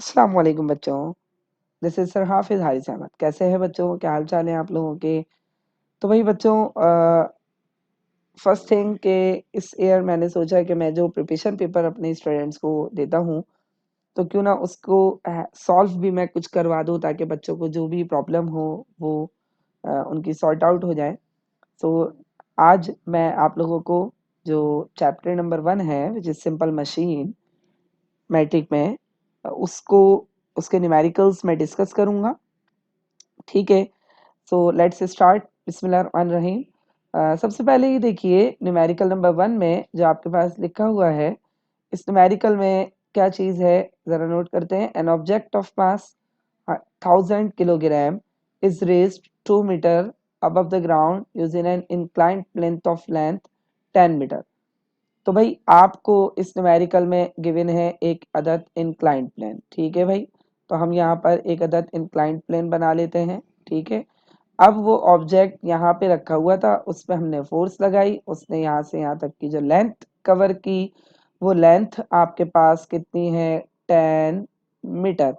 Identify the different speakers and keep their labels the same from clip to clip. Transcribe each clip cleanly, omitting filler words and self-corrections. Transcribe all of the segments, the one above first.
Speaker 1: अस्सलाम वालेकुम बच्चों। दिस इज सर हाफिज हारिस अहमद। कैसे हैं बच्चों, क्या हाल चाल है आप लोगों के? तो भाई बच्चों, फर्स्ट थिंग के इस ईयर मैंने सोचा कि मैं जो प्रिपरेशन पेपर अपने स्टूडेंट्स को देता हूँ तो क्यों ना उसको सॉल्व भी मैं कुछ करवा दूँ ताकि बच्चों को जो भी प्रॉब्लम हो वो उनकी सॉर्ट आउट हो जाए। तो आज मैं आप लोगों को जो चैप्टर नंबर 1 है which is simple machine matric में उसको उसके न्यूमेरिकल्स मैं डिस्कस करूँगा। ठीक है, सो लेट्स स्टार्ट। बिस्मिल्लाहिर्रहमानिर्रहीम। सबसे पहले ये देखिए न्यूमेरिकल नंबर 1 में जो आपके पास लिखा हुआ है, इस न्यूमेरिकल में क्या चीज़ है ज़रा नोट करते हैं। An object of mass 1000 kilogram is raised 2 metre above the ground using an inclined length of length 10 metre. तो भाई आपको इस न्यूमेरिकल में गिवन है एक अदद इंक्लाइंड प्लेन। ठीक है भाई, तो हम यहाँ पर एक अदद इंक्लाइंड प्लेन बना लेते हैं। ठीक है, अब वो ऑब्जेक्ट यहाँ पे रखा हुआ था, उस पर हमने फोर्स लगाई, उसने यहाँ से यहाँ तक की जो लेंथ कवर की वो लेंथ आपके पास कितनी है, 10 मीटर।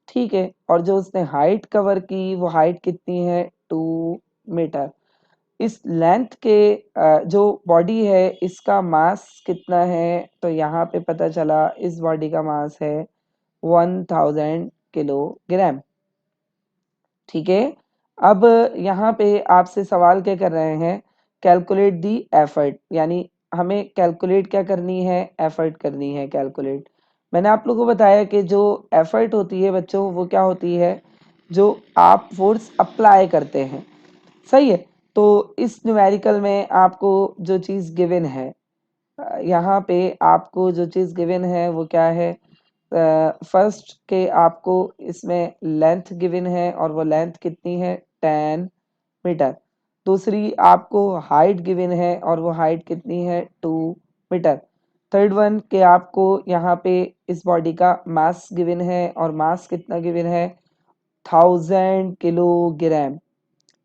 Speaker 1: ठीक है, और जो उसने हाइट कवर की वो हाइट कितनी है, 2 मीटर। इस लेंथ के जो बॉडी है इसका मास कितना है, तो यहाँ पे पता चला इस बॉडी का मास है 1000 किलोग्राम। ठीक है, अब यहाँ पे आपसे सवाल क्या कर रहे हैं, कैलकुलेट दी एफर्ट, यानी हमें कैलकुलेट क्या करनी है, एफर्ट करनी है कैलकुलेट। मैंने आप लोगों को बताया कि जो एफर्ट होती है बच्चों वो क्या होती है, जो आप फोर्स अप्लाई करते हैं। सही है, तो इस न्यूमेरिकल में आपको जो चीज़ गिवन है, यहाँ पे आपको जो चीज़ गिवन है वो क्या है, फर्स्ट के आपको इसमें लेंथ गिवन है और वो लेंथ कितनी है, 10 मीटर। दूसरी आपको हाइट गिवन है और वो हाइट कितनी है, 2 मीटर। थर्ड वन के आपको यहाँ पे इस बॉडी का मास गिवन है और मास कितना गिवन है, 1000 किलोग्राम।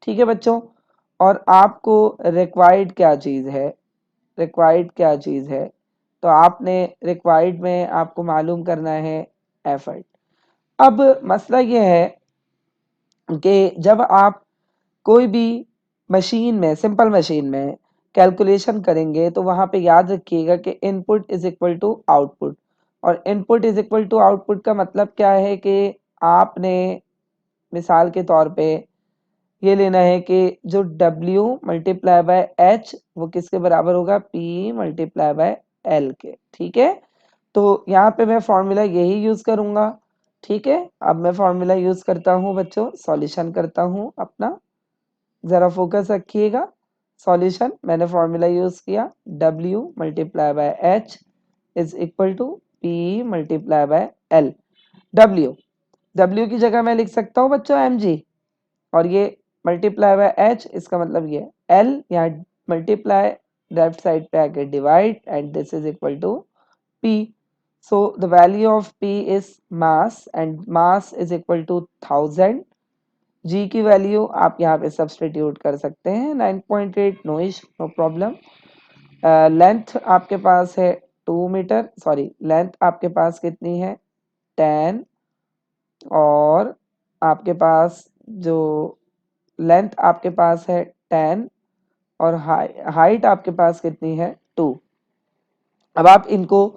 Speaker 1: ठीक है बच्चों, और आपको रिक्वायर्ड क्या चीज़ है, रिक्वायर्ड क्या चीज़ है, तो आपने रिक्वायर्ड में आपको मालूम करना है एफर्ट। अब मसला ये है कि जब आप कोई भी मशीन में, सिंपल मशीन में कैलकुलेशन करेंगे तो वहाँ पे याद रखिएगा कि input is equal to output. और input is equal to output का मतलब क्या है कि आपने मिसाल के तौर पे ये लेना है कि जो W मल्टीप्लाई बाय H वो किसके बराबर होगा, P मल्टीप्लाई बाय L के। ठीक है, तो यहाँ पे मैं फॉर्मूला यही यूज़ करूँगा। ठीक है, अब मैं फॉर्मूला यूज़ करता हूँ बच्चों, सॉल्यूशन करता हूँ अपना, ज़रा फोकस रखिएगा। सॉल्यूशन मैंने फॉर्मूला यूज़ किया, W multiply by H is equal to P multiply by L। W की जगह मैं लिख सकता हूँ बच्चों mg, और ये मल्टीप्लाई बाय h, इसका मतलब ये l, यहाँ मल्टीप्लाई लेफ्ट साइड पे आके divide and this is equal to p। So the value of p is mass and mass is equal to 1000। g की वैल्यू आप यहाँ पे सब्सटीट्यूट कर सकते हैं, 9.8, नो इश, नो प्रॉब्लम। लेंथ आपके पास है 2 मीटर, सॉरी लेंथ आपके पास कितनी है, 10, और आपके पास जो लेंथ आपके पास है 10 और हाइट आपके पास कितनी है, 2। अब आप इनको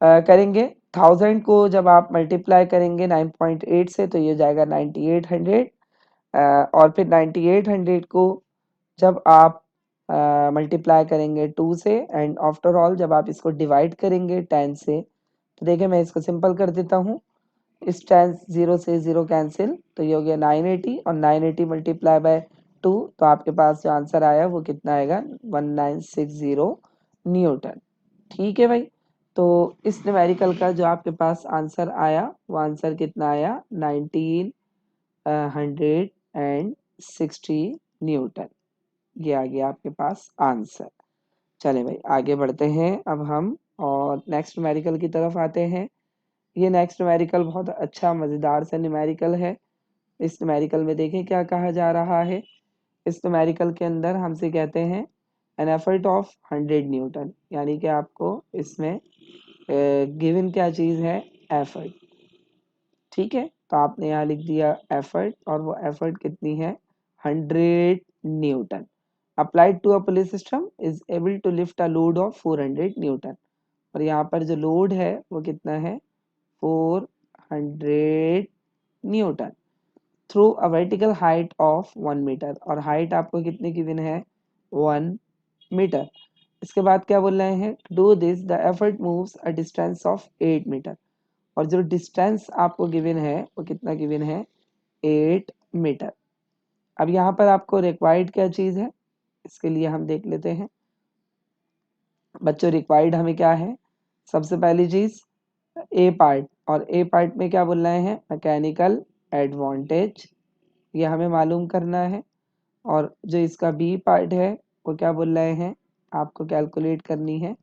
Speaker 1: करेंगे, 1000 को जब आप मल्टीप्लाई करेंगे 9.8 से तो ये जाएगा 9800, और फिर 9800 को जब आप मल्टीप्लाई करेंगे 2 से, एंड आफ्टर ऑल जब आप इसको डिवाइड करेंगे 10 से, तो देखिए मैं इसको सिंपल कर देता हूँ। इस 10 0 से 0 कैंसिल, तो ये हो गया 980, और 980 मल्टीप्लाई बाय 2, तो आपके पास जो आंसर आया वो कितना आएगा, 1960 न्यूटन। ठीक है भाई, तो इस न्यूमेरिकल का जो आपके पास आंसर आया वो आंसर कितना आया, 1960 न्यूटन। ये आ गया आपके पास आंसर। चले भाई आगे बढ़ते हैं अब हम, और नेक्स्ट न्यूमेरिकल की तरफ आते हैं। ये नेक्स्ट न्यूमेरिकल बहुत अच्छा मज़ेदार सा न्यूमेरिकल है। इस न्यूमेरिकल में देखें क्या कहा जा रहा है। इस न्यूमेरिकल के अंदर हमसे कहते हैं एन एफर्ट ऑफ 100 न्यूटन, यानी कि आपको इसमें गिवन क्या चीज़ है, एफर्ट। ठीक है, तो आपने यहाँ लिख दिया एफर्ट, और वो एफर्ट कितनी है, 100 newton. Applied to a pulley system is able to lift a load of 400 newton. और यहाँ पर जो लोड है वो कितना है, 400 newton through a vertical height of 1 metre. और हाइट आपको कितनी गिवन है, 1 मीटर। इसके बाद क्या बोल रहे हैं, do this the effort moves a distance of 8 metre. और जो डिस्टेंस आपको गिवन है वो कितना गिवन है, 8 मीटर। अब यहाँ पर आपको रिक्वायर्ड क्या चीज़ है, इसके लिए हम देख लेते हैं बच्चों। रिक्वायर्ड हमें क्या है, सबसे पहली चीज़ ए पार्ट, और ए पार्ट में क्या बोल रहे हैं, मैकेनिकल एडवांटेज, ये हमें मालूम करना है। और जो इसका बी पार्ट है वो क्या बोल रहे हैं, आपको कैलकुलेट करनी है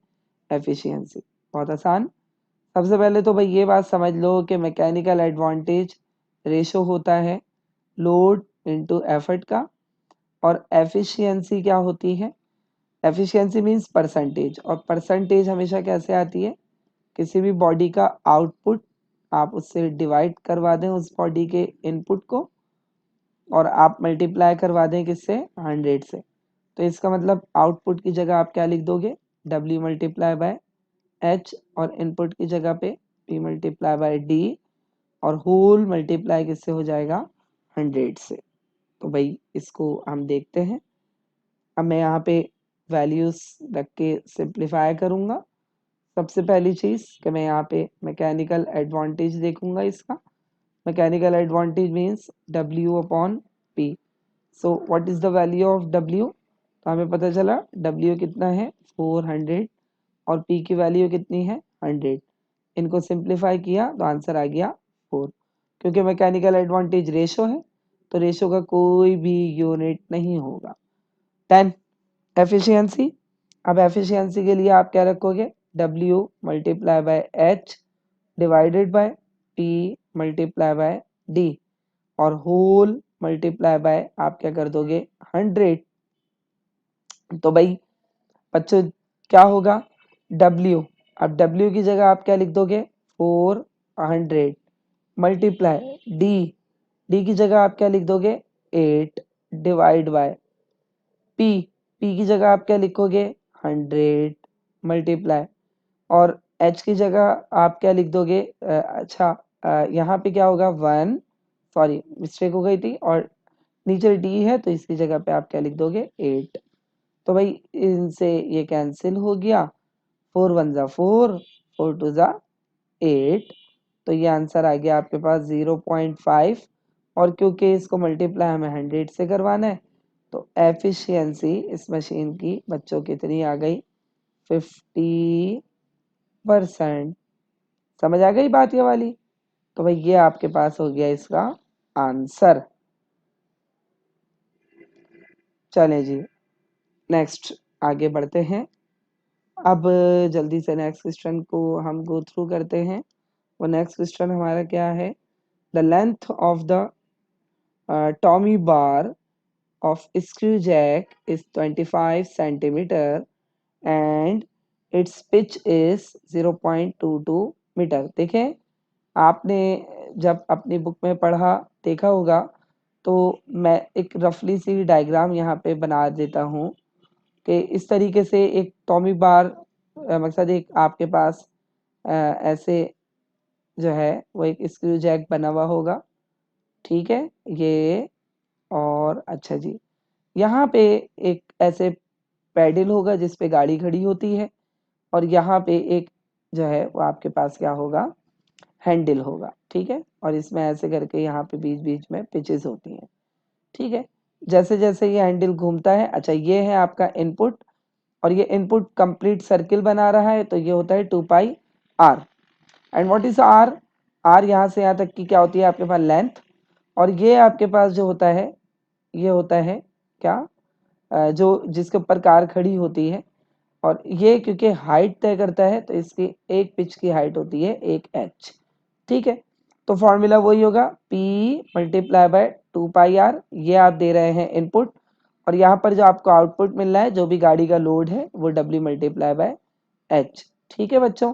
Speaker 1: एफिशिएंसी। बहुत आसान। सबसे पहले तो भाई ये बात समझ लो कि मैकेनिकल एडवांटेज रेशो होता है लोड इनटू एफर्ट का, और एफिशिएंसी क्या होती है, एफिशिएंसी मींस परसेंटेज। और परसेंटेज हमेशा कैसे आती है, किसी भी बॉडी का आउटपुट आप उससे डिवाइड करवा दें उस बॉडी के इनपुट को, और आप मल्टीप्लाई करवा दें किससे, 100 से। तो इसका मतलब आउटपुट की जगह आप क्या लिख दोगे, W मल्टीप्लाई बाय H, और इनपुट की जगह पे P मल्टीप्लाई बाय D, और होल मल्टीप्लाई किससे हो जाएगा, 100 से। तो भाई इसको हम देखते हैं। अब मैं यहाँ पे वैल्यूज रख के सिंप्लीफाई करूँगा। सबसे पहली चीज़ कि मैं यहाँ पे मैकेनिकल एडवांटेज देखूंगा इसका। Mechanical advantage means W upon P। So what is the value of W, तो हमें पता चला W कितना है, 400, और P की वैल्यू कितनी है, 100। इनको सिंप्लीफाई किया तो आंसर आ गया 4। क्योंकि मैकेनिकल एडवांटेज रेशो है तो रेशो का कोई भी यूनिट नहीं होगा। 10 एफिशिएंसी। अब एफिशिएंसी के लिए आप क्या रखोगे, W multiply by H divided by P multiply by D, और होल मल्टीप्लाई बाय आप क्या कर दोगे, 100। तो भाई बच्चों क्या होगा, W, अब W की जगह आप क्या लिख दोगे, 400 मल्टीप्लाई D की जगह आप क्या लिख दोगे, 8 डिवाइड बाय P की जगह आप क्या लिखोगे, 100 मल्टीप्लाई, और H की जगह आप क्या लिख दोगे, अच्छा यहाँ पे क्या होगा, 1, सॉरी मिस्टेक हो गई थी, और नीचे D है तो इसकी जगह पे आप क्या लिख दोगे, 8। तो भाई इनसे ये कैंसिल हो गया, 4 1 जा 4, 4 2 जा 8। तो ये आंसर आ गया आपके पास 0.5। और क्योंकि इसको मल्टीप्लाई हमें 100 से करवाना है तो एफिशिएंसी इस मशीन की बच्चों कितनी आ गई, 50%। समझ आ गई बात ये वाली। तो भाई ये आपके पास हो गया इसका आंसर। चलें जी, नेक्स्ट आगे बढ़ते हैं। अब जल्दी से नेक्स्ट क्वेश्चन को हम गो थ्रू करते हैं। वो नेक्स्ट क्वेश्चन हमारा क्या है, the length of the Tommy bar of screw jack is 25 centimeter and its pitch is 0.22 metre. देखें आपने जब अपनी बुक में पढ़ा देखा होगा, तो मैं एक रफली सी डायग्राम यहाँ पे बना देता हूँ कि इस तरीके से एक टॉमी बार, मकसद एक आपके पास ऐसे जो है वो एक स्क्रू जैक बना हुआ होगा, ठीक है ये। और अच्छा जी, यहाँ पे एक ऐसे पैडल होगा जिस पे गाड़ी खड़ी होती है, और यहाँ पे एक जो है वो आपके पास क्या होगा, हैंडल होगा, ठीक है। और इसमें ऐसे करके यहाँ पे बीच बीच में पिचेस होती हैं, ठीक है। जैसे जैसे ये हैंडल घूमता है, अच्छा ये है आपका इनपुट, और ये इनपुट कंप्लीट सर्किल बना रहा है, तो ये होता है 2 pi r. And what is r, r यहाँ से यहाँ तक की क्या होती है आपके पास, लेंथ। और ये आपके पास जो होता है ये होता है क्या, जो जिसके ऊपर कार खड़ी होती है। और ये क्योंकि हाइट तय करता है तो इसकी एक पिच की हाइट होती है 1h, ठीक है। तो फॉर्मूला वही होगा, P multiply by 2 pi R, ये आप दे रहे हैं इनपुट, और यहाँ पर जो आपको आउटपुट मिल रहा है जो भी गाड़ी का लोड है वो W मल्टीप्लाई बाय H, ठीक है बच्चों।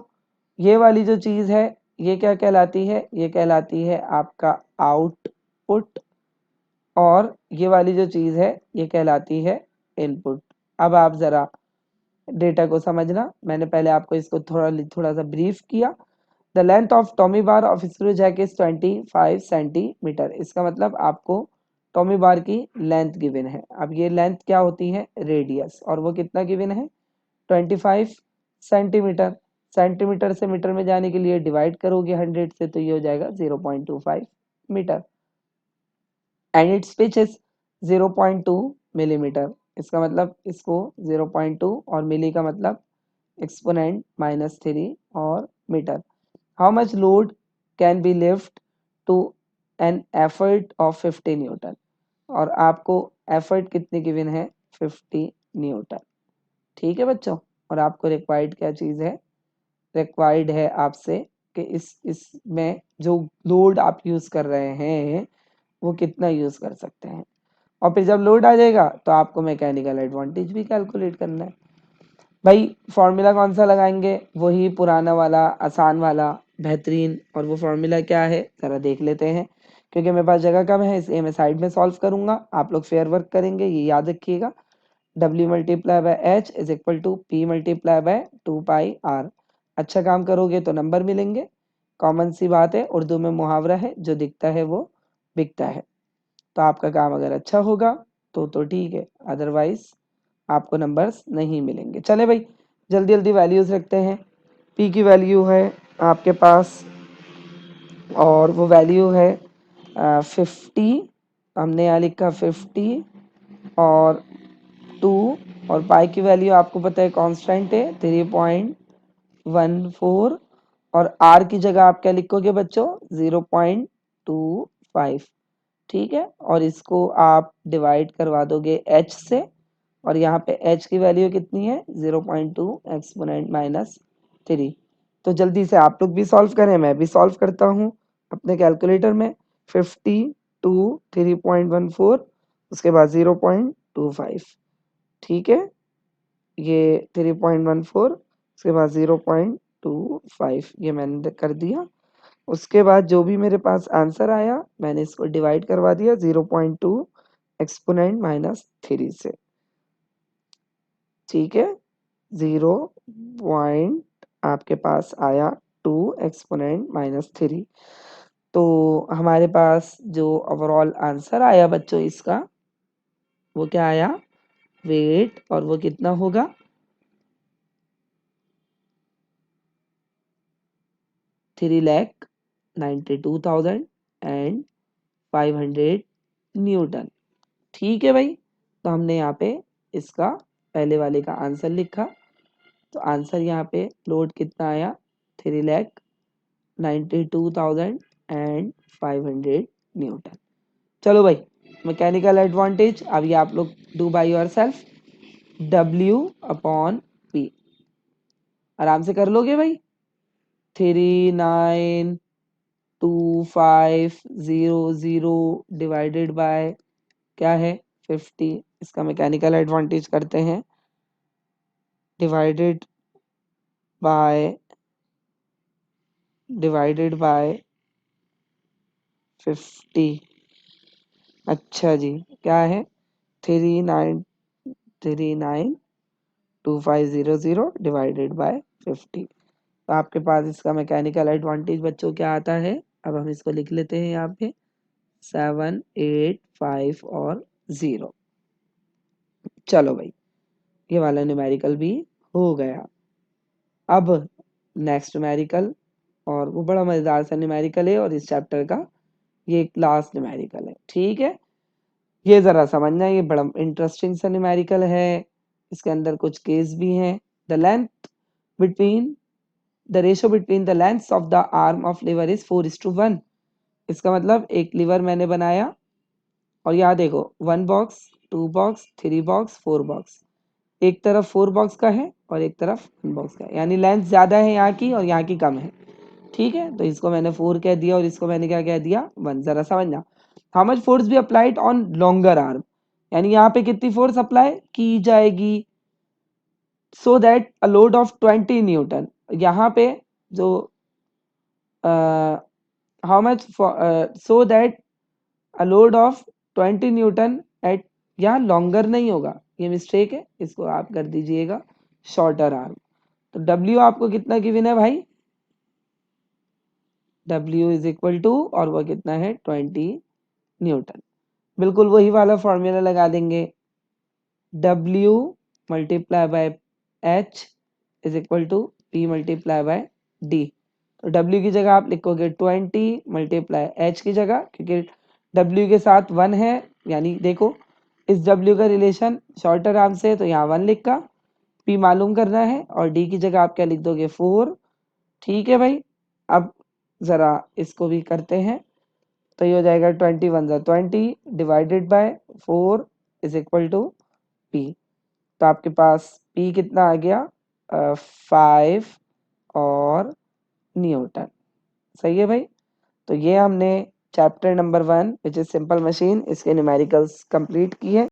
Speaker 1: ये वाली जो चीज़ है ये क्या कहलाती है? ये कहलाती है आपका आउटपुट, और ये वाली जो चीज़ है ये कहलाती है इनपुट। अब आप ज़रा डेटा को समझना, मैंने पहले आपको इसको थोड़ा सा ब्रीफ किया। The length of tommy bar of screw jack is 25 centimetre. इसका मतलब आपको टॉमी बार की लेंथ गिवन है। अब ये लेंथ क्या होती है? रेडियस, और वो कितना गिवन है? 25 सेंटीमीटर। सेंटीमीटर से मीटर में जाने के लिए डिवाइड करोगे 100 से, तो ये हो जाएगा 0.25 metre. And its pitch is 0.2 millimetre. इसका मतलब इसको 0.2 और मिली का मतलब एक्सपोनेंट -3 और metre. How much load can be lift to an effort of 50 newton, और आपको एफर्ट कितनी गिवन है? 50 न्यूटन। ठीक है बच्चों, और आपको रिक्वायर्ड क्या चीज़ है? रिक्वायर्ड है आपसे कि इसमें जो लोड आप यूज़ कर रहे हैं वो कितना यूज़ कर सकते हैं, और फिर जब लोड आ जाएगा तो आपको मैकेनिकल एडवांटेज भी कैलकुलेट करना है। भाई फॉर्मूला कौन सा लगाएंगे? वही पुराना वाला, आसान वाला, बेहतरीन। और वो फॉर्मूला क्या है ज़रा देख लेते हैं, क्योंकि मेरे पास जगह कम है इसलिए मैं साइड में सॉल्व करूंगा, आप लोग फेयर वर्क करेंगे, ये याद रखिएगा। W multiply by H is equal to P multiply by 2πr। अच्छा काम करोगे तो नंबर मिलेंगे, कॉमन सी बात है, उर्दू में मुहावरा है, जो दिखता है वो बिकता है। तो आपका काम अगर अच्छा होगा तो ठीक है, अदरवाइज आपको नंबर्स नहीं मिलेंगे। चले भाई जल्दी जल्दी वैल्यूज़ रखते हैं। पी की वैल्यू है आपके पास, और वो वैल्यू है 50, हमने यहाँ लिखा 50 और 2, और पाई की वैल्यू आपको पता है कांस्टेंट है 3.14, और आर की जगह आप क्या लिखोगे बच्चों? 0.25। ठीक है, और इसको आप डिवाइड करवा दोगे h से, और यहाँ पे h की वैल्यू कितनी है? 0.2 एक्सपोनेंट -3। तो जल्दी से आप लोग भी सॉल्व करें, मैं भी सॉल्व करता हूँ अपने कैलकुलेटर में। 50 2 3.14, उसके बाद 0.25। ठीक है, ये 3.14, उसके बाद 0.25, ये मैंने कर दिया। उसके बाद जो भी मेरे पास आंसर आया मैंने इसको डिवाइड करवा दिया 0.2 एक्सपोनेंट -3 से। ठीक है, 0 पॉइंट आपके पास आया 2 एक्सपोनेंट -3। तो हमारे पास जो ओवरऑल आंसर आया बच्चों इसका, वो क्या आया? वेट, और वो कितना होगा? 3,92,500 न्यूटन। ठीक है भाई, तो हमने यहाँ पे इसका पहले वाले का आंसर लिखा। तो आंसर यहाँ पे लोड कितना आया? 3,92,500 न्यूटन। चलो भाई, मैकेनिकल एडवांटेज अब ये आप लोग do by your self. W/P आराम से कर लोगे भाई। 392500 डिवाइडेड बाय क्या है? 50। इसका मैकेनिकल एडवांटेज करते हैं, डिवाइडेड बाय 50। अच्छा जी, क्या है? 392500 डिवाइडेड बाय 50। तो आपके पास इसका मैकेनिकल एडवांटेज बच्चों क्या आता है? अब हम इसको लिख लेते हैं यहाँ पे 7 8 5 और 0। चलो भाई, ये वाला न्यूमेरिकल भी हो गया। अब नेक्स्ट न्यूमेरिकल, और वो बड़ा मज़ेदार सा न्यूमेरिकल है, और इस चैप्टर का ये एक लास्ट न्यूमेरिकल है। ठीक है, ये ज़रा समझना, ये बड़ा इंटरेस्टिंग सा न्यूमेरिकल है, इसके अंदर कुछ केस भी हैं। The length between the ratio between the lengths of the arm of lever is 4:1। इसका मतलब एक लीवर मैंने बनाया, और यहाँ देखो 1 बॉक्स 2 बॉक्स 3 बॉक्स 4 बॉक्स, एक तरफ 4 बॉक्स का है और एक तरफ 1 बॉक्स का है, यानी लेंथ ज़्यादा है यहाँ की और यहाँ की कम है। ठीक है, तो इसको मैंने 4 कह दिया और इसको मैंने क्या कह दिया? 1। ज़रा समझना, how much force be applied on longer arm, यानी यहाँ पे कितनी फोर्स अप्लाई की जाएगी? So that a load of 20 newton. यहाँ पे जो how much so that a load of 20 newton at, यहाँ लॉन्गर नहीं होगा, ये मिस्टेक है, इसको आप कर दीजिएगा शॉर्टर आर्म। तो W आपको कितना गिवन है भाई, W इज इक्वल टू, और वो कितना है 20 न्यूटन। बिल्कुल वही वाला फॉर्मूला लगा देंगे, W multiply by H is equal to P multiply by D। तो W की जगह आप लिखोगे 20 मल्टीप्लाई H की जगह, क्योंकि W के साथ 1 है, यानी देखो इस W का रिलेशन शॉर्टर आर्म से, तो यहाँ 1 लिखा, P मालूम करना है, और D की जगह आप क्या लिख दोगे 4। ठीक है भाई, अब ज़रा इसको भी करते हैं, तो ये हो जाएगा 21 ज़ा 20 divided by 4 is equal to P। तो आपके पास P कितना आ गया 5 और न्यूटन। सही है भाई। तो ये हमने chapter number 1 which is simple machine, इसके न्यूमेरिकल्स कंप्लीट किए।